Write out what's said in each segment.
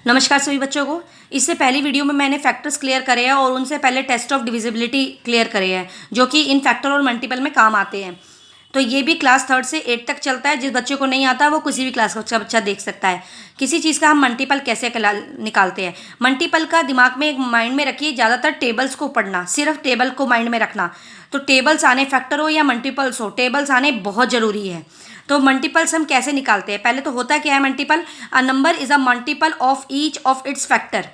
नमस्कार सभी बच्चों को। इससे पहली वीडियो में मैंने फैक्टर्स क्लियर करे हैं और उनसे पहले टेस्ट ऑफ डिविजिबिलिटी क्लियर करे हैं, जो कि इन फैक्टर और मल्टीपल में काम आते हैं। तो ये भी क्लास 3 से 8 तक चलता है। जिस बच्चे को नहीं आता वो किसी भी क्लास का बच्चा देख सकता है। किसी चीज़ का हम मल्टीपल कैसे निकालते हैं। मल्टीपल का दिमाग में एक माइंड में रखिए, ज़्यादातर टेबल्स को पढ़ना, सिर्फ टेबल को माइंड में रखना। तो टेबल्स आने, फैक्टर हो या मल्टीपल्स हो, टेबल्स आने बहुत ज़रूरी है। तो मल्टीपल्स हम कैसे निकालते हैं, पहले तो होता क्या है multiple. A number is a multiple of each of its factor.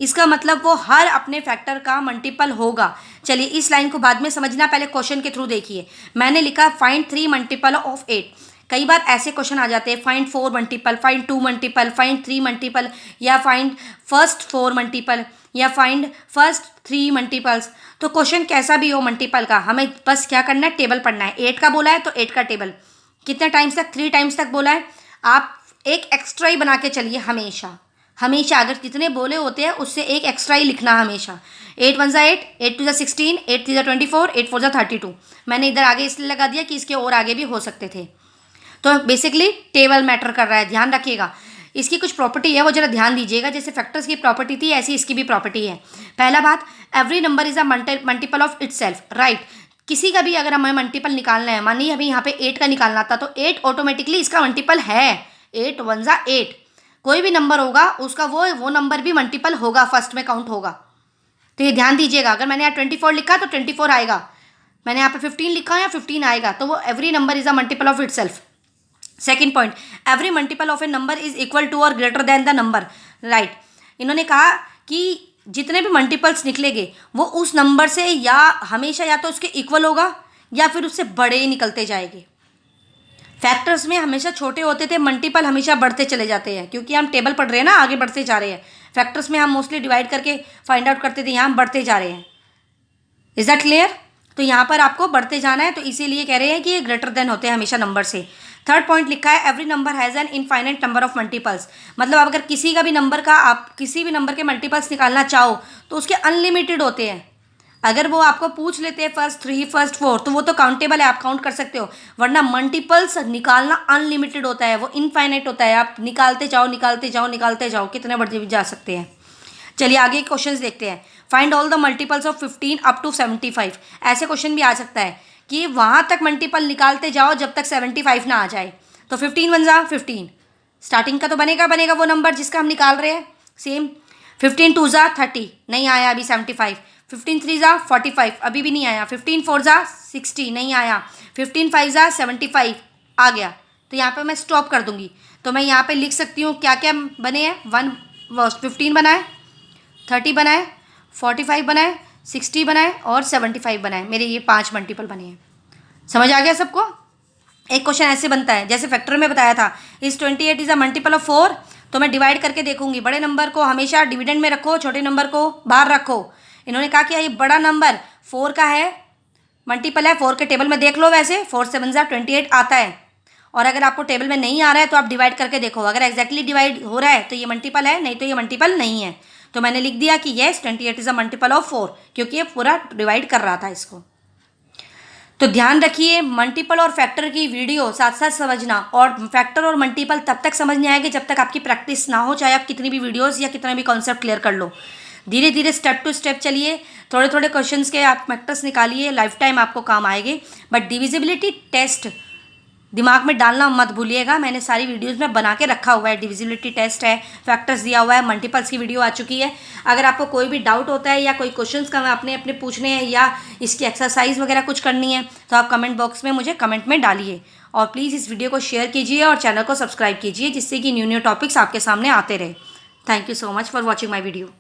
इसका मतलब वो हर अपने फैक्टर का मल्टीपल होगा। चलिए इस लाइन को बाद में समझना, पहले क्वेश्चन के थ्रू देखिए। मैंने लिखा फाइंड 3 मल्टीपल ऑफ 8। कई बार ऐसे क्वेश्चन आ जाते हैं, find 4 multiple, find 2 multiple, find 3 multiple, या फाइंड फर्स्ट 4 मल्टीपल, या फाइंड फर्स्ट 3 मल्टीपल्स। तो क्वेश्चन कैसा भी हो मल्टीपल का, हमें बस क्या करना है, टेबल पढ़ना है। 8 का बोला है तो 8 का टेबल कितने टाइम्स तक, 3 टाइम्स तक बोला है। आप एक एक्स्ट्रा ही बना के चलिए हमेशा हमेशा। अगर जितने बोले होते हैं उससे एक एक्स्ट्रा ही लिखना हमेशा। 8 1 ज़ा 8, 8 2 ज़ा 16, 8 3 ज़ा 24, 8 4 ज़ा 32। मैंने इधर आगे इसलिए लगा दिया कि इसके और आगे भी हो सकते थे। तो बेसिकली टेबल मैटर कर रहा है, ध्यान रखिएगा। इसकी कुछ प्रॉपर्टी है वो जरा ध्यान दीजिएगा। जैसे फैक्टर्स की प्रॉपर्टी थी ऐसी इसकी भी प्रॉपर्टी है। पहला बात, every number is a multiple of itself, right. किसी का भी अगर हमें मल्टीपल निकालना है, मानिए अभी यहाँ पे 8 का निकालना था, तो 8 ऑटोमेटिकली इसका मल्टीपल है। 8 1 ज़ा 8। कोई भी नंबर होगा उसका वो नंबर भी मल्टीपल होगा, फर्स्ट में काउंट होगा। तो ये ध्यान दीजिएगा। अगर मैंने यहाँ 24 लिखा तो 24 आएगा, मैंने यहाँ पे 15 लिखा या 15 आएगा। तो वो every number is a multiple of itself. Second point, every multiple of a number is equal to और greater than the number, right. इन्होंने कहा कि जितने भी मल्टीपल्स निकलेंगे वो उस नंबर से या हमेशा या तो उसके इक्वल होगा या फिर उससे बड़े ही निकलते जाएंगे। फैक्टर्स में हमेशा छोटे होते थे, मल्टीपल हमेशा बढ़ते चले जाते हैं, क्योंकि हम टेबल पढ़ रहे हैं ना, आगे बढ़ते जा रहे हैं। फैक्टर्स में हम मोस्टली डिवाइड करके फाइंड आउट करते थे, यहाँ हम बढ़ते जा रहे हैं। Is that clear? तो यहाँ पर आपको बढ़ते जाना है, तो इसीलिए कह रहे हैं कि ये ग्रेटर देन होते हैं हमेशा नंबर से। थर्ड पॉइंट लिखा है, every number has an infinite number of multiples. मतलब अगर किसी का भी नंबर का आप किसी भी नंबर के मल्टीपल्स निकालना चाहो तो उसके अनलिमिटेड होते हैं। अगर वो आपको पूछ लेते हैं फर्स्ट 3 फर्स्ट 4 तो वो तो काउंटेबल है, आप काउंट कर सकते हो। वरना मल्टीपल्स निकालना अनलिमिटेड होता है, वो इनफाइनाइट होता है। आप निकालते जाओ निकालते जाओ निकालते जाओ, कितने बढ़ते भी जा सकते हैं। चलिए आगे क्वेश्चंस देखते हैं। Find all the multiples of 15 up to 75। ऐसे क्वेश्चन भी आ सकता है कि वहाँ तक मल्टीपल निकालते जाओ जब तक 75 ना आ जाए। तो 15 1 ज़ा 15, स्टार्टिंग का तो बनेगा वो नंबर जिसका हम निकाल रहे हैं। सेम 15 2 ज़ा 30, नहीं आया अभी 75। 15 3 ज़ा 45, अभी भी नहीं आया। 15 4 ज़ा 60, नहीं आया। 15 5 ज़ा 75 आ गया। तो यहाँ पे मैं स्टॉप कर दूंगी। तो मैं यहाँ पे लिख सकती हूँ क्या क्या बने हैं। 15 बनाए, 30 बनाए, 45 बनाए, 60 बनाए और 75 बनाए। मेरे ये 5 मल्टीपल बने हैं। समझ आ गया सबको? एक क्वेश्चन ऐसे बनता है जैसे फैक्टर में बताया था, इस 28 इज अ मल्टीपल ऑफ 4। तो मैं डिवाइड करके देखूंगी। बड़े नंबर को हमेशा डिविडेंड में रखो, छोटे नंबर को बाहर रखो। इन्होंने कहा कि ये बड़ा नंबर 4 का है, मल्टीपल है। 4 के टेबल में देख लो, वैसे 4 7 ज़ा 28 आता है। और अगर आपको टेबल में नहीं आ रहा है तो आप डिवाइड करके देखो, अगर एग्जैक्टली डिवाइड हो रहा है तो ये मल्टीपल है, नहीं तो ये मल्टीपल नहीं है। तो मैंने लिख दिया कि yes 28 is a multiple of 4, क्योंकि ये पूरा डिवाइड कर रहा था इसको। तो ध्यान रखिए, मल्टीपल और फैक्टर की वीडियो साथ साथ समझना। और फैक्टर और मल्टीपल तब तक समझ नहीं आएगी जब तक आपकी प्रैक्टिस ना हो, चाहे आप कितनी भी वीडियोस या कितने भी कॉन्सेप्ट क्लियर कर लो। धीरे धीरे स्टेप टू स्टेप चलिए, थोड़े थोड़े क्वेश्चंस के आप फैक्टर्स निकालिए, लाइफ टाइम आपको काम आएंगे। बट डिविजिबिलिटी टेस्ट दिमाग में डालना मत भूलिएगा। मैंने सारी वीडियोस में बना के रखा हुआ है। डिविजिबिलिटी टेस्ट है, फैक्टर्स दिया हुआ है, मल्टीपल्स की वीडियो आ चुकी है। अगर आपको कोई भी डाउट होता है या कोई क्वेश्चंस का अपने पूछने हैं या इसकी एक्सरसाइज वगैरह कुछ करनी है तो आप कमेंट बॉक्स में मुझे कमेंट में डालिए। और प्लीज़ इस वीडियो को शेयर कीजिए और चैनल को सब्सक्राइब कीजिए, जिससे कि न्यू टॉपिक्स आपके सामने आते रहे। Thank you so much for watching my video.